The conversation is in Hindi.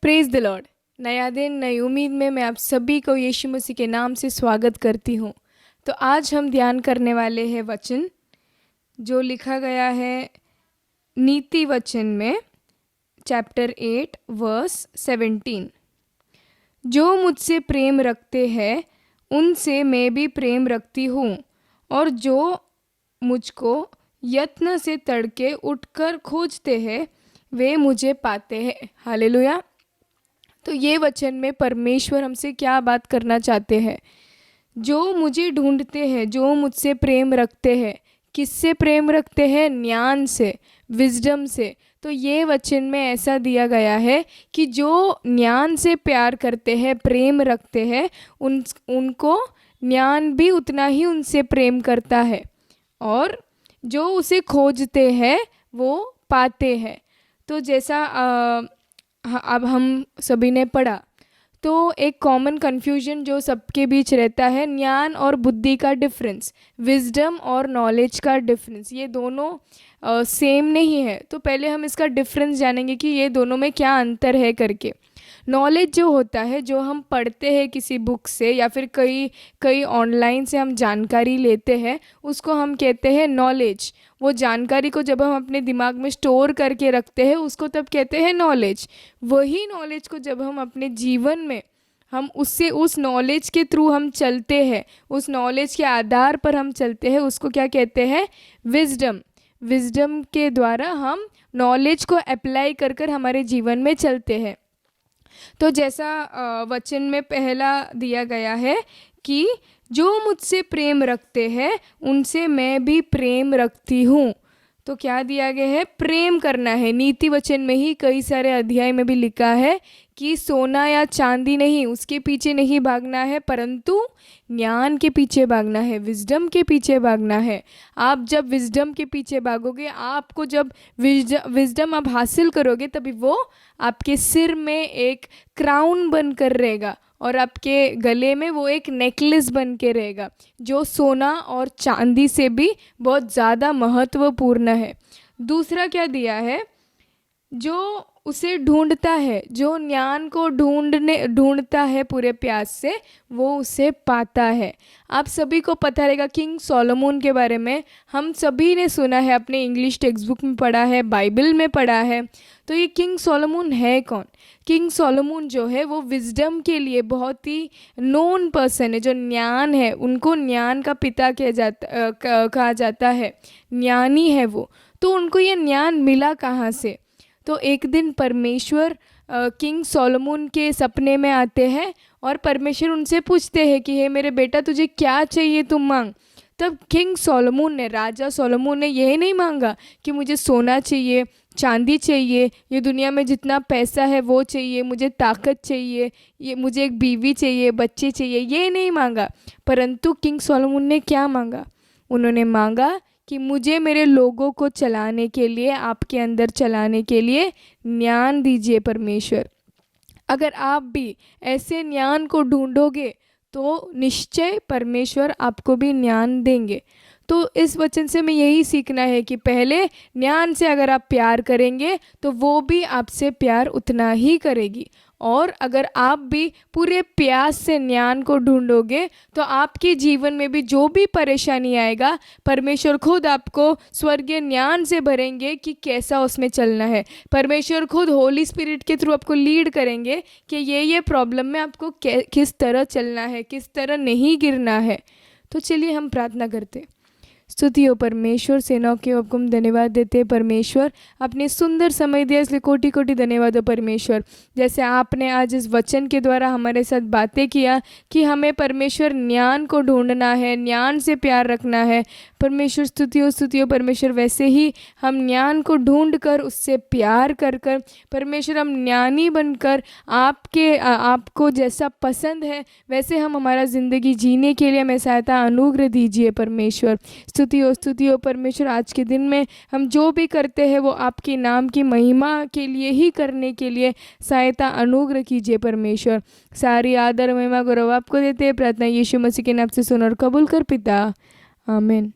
Praise the Lord. नया दिन नई उम्मीद में मैं आप सभी को यीशु मसीह के नाम से स्वागत करती हूँ। तो आज हम ध्यान करने वाले हैं वचन जो लिखा गया है नीति वचन में चैप्टर 8 वर्स 17। जो मुझसे प्रेम रखते हैं उनसे मैं भी प्रेम रखती हूँ, और जो मुझको यत्न से तड़के उठकर खोजते हैं वे मुझे पाते हैं। हालेलुया। तो ये वचन में परमेश्वर हमसे क्या बात करना चाहते हैं? जो मुझे ढूंढते हैं, जो मुझसे प्रेम रखते हैं। किससे प्रेम रखते हैं? ज्ञान से, विजडम से। तो ये वचन में ऐसा दिया गया है कि जो ज्ञान से प्यार करते हैं, प्रेम रखते हैं, उनको ज्ञान भी उतना ही उनसे प्रेम करता है, और जो उसे खोजते हैं वो पाते हैं। तो जैसा अब हम सभी ने पढ़ा, तो एक कॉमन कन्फ्यूजन जो सबके बीच रहता है, ज्ञान और बुद्धि का डिफरेंस, विजडम और नॉलेज का डिफरेंस, ये दोनों सेम नहीं है। तो पहले हम इसका डिफरेंस जानेंगे कि ये दोनों में क्या अंतर है करके। नॉलेज जो होता है, जो हम पढ़ते हैं किसी बुक से या फिर कई ऑनलाइन से हम जानकारी लेते हैं, उसको हम कहते हैं नॉलेज। वो जानकारी को जब हम अपने दिमाग में स्टोर करके रखते हैं उसको तब कहते हैं नॉलेज। वही नॉलेज को जब हम अपने जीवन में हम उस नॉलेज के थ्रू हम चलते हैं, उस नॉलेज के आधार पर हम चलते हैं, उसको क्या कहते हैं? विजडम। विजडम के द्वारा हम नॉलेज को अप्लाई कर हमारे जीवन में चलते हैं। तो जैसा वचन में पहला दिया गया है कि जो मुझसे प्रेम रखते हैं उनसे मैं भी प्रेम रखती हूँ। तो क्या दिया गया है? प्रेम करना है। नीति वचन में ही कई सारे अध्याय में भी लिखा है कि सोना या चांदी नहीं, उसके पीछे नहीं भागना है, परंतु ज्ञान के पीछे भागना है, विजडम के पीछे भागना है। आप जब विजडम के पीछे भागोगे, आपको जब विजडम आप हासिल करोगे, तभी वो आपके सिर में एक क्राउन बन कर रहेगा और आपके गले में वो एक नेकलेस बन के रहेगा, जो सोना और चांदी से भी बहुत ज़्यादा महत्वपूर्ण है। दूसरा क्या दिया है? जो उसे ढूंढता है, जो ज्ञान को ढूंढता है पूरे प्यास से, वो उसे पाता है। आप सभी को पता रहेगा किंग सोलोमन के बारे में, हम सभी ने सुना है, अपने इंग्लिश टेक्स्ट बुक में पढ़ा है, बाइबल में पढ़ा है। तो ये किंग सोलोमन है कौन? किंग सोलोमन जो है वो विजडम के लिए बहुत ही नोन पर्सन है। जो ज्ञान है, उनको ज्ञान का पिता कहा जाता है, ज्ञानी है वो। तो उनको ये ज्ञान मिला कहाँ से? तो एक दिन परमेश्वर किंग सोलोमन के सपने में आते हैं और परमेश्वर उनसे पूछते हैं कि हे मेरे बेटा, तुझे क्या चाहिए, तुम मांग। तब किंग सोलोमन ने, राजा सोलोमन ने यही नहीं मांगा कि मुझे सोना चाहिए, चांदी चाहिए, ये दुनिया में जितना पैसा है वो चाहिए, मुझे ताकत चाहिए, ये मुझे एक बीवी चाहिए, बच्चे चाहिए, ये नहीं मांगा। परंतु किंग सोलोमन ने क्या मांगा? उन्होंने मांगा कि मुझे मेरे लोगों को चलाने के लिए, आपके अंदर चलाने के लिए ज्ञान दीजिए परमेश्वर। अगर आप भी ऐसे ज्ञान को ढूंढोगे तो निश्चय परमेश्वर आपको भी ज्ञान देंगे। तो इस वचन से मैं यही सीखना है कि पहले ज्ञान से अगर आप प्यार करेंगे तो वो भी आपसे प्यार उतना ही करेगी। और अगर आप भी पूरे प्यास से ज्ञान को ढूंढोगे तो आपके जीवन में भी जो भी परेशानी आएगा, परमेश्वर खुद आपको स्वर्गीय ज्ञान से भरेंगे कि कैसा उसमें चलना है। परमेश्वर खुद होली स्पिरिट के थ्रू आपको लीड करेंगे कि ये प्रॉब्लम में आपको किस तरह चलना है, किस तरह नहीं गिरना है। तो चलिए हम प्रार्थना करते। स्तुति हो परमेश्वर, सेनाओं के आपको हम धन्यवाद देते हैं परमेश्वर, अपने सुंदर समय दिया इसलिए कोटि कोटि धन्यवाद हो परमेश्वर। जैसे आपने आज इस वचन के द्वारा हमारे साथ बातें किया कि हमें परमेश्वर ज्ञान को ढूंढना है, ज्ञान से प्यार रखना है परमेश्वर। स्तुति हो परमेश्वर, वैसे ही हम ज्ञान को ढूंढ कर उससे प्यार कर परमेश्वर हम ज्ञानी बनकर आपको जैसा पसंद है वैसे हम हमारा ज़िंदगी जीने के लिए हमें सहायता अनुग्रह दीजिए परमेश्वर। स्तुति हो परमेश्वर, आज के दिन में हम जो भी करते हैं वो आपके नाम की महिमा के लिए ही करने के लिए सहायता अनुग्रह कीजिए परमेश्वर। सारी आदर महिमा गौरव आपको देते हैं, प्रार्थना यीशु मसीह के नाम से सुन और कबूल कर पिता, आमीन।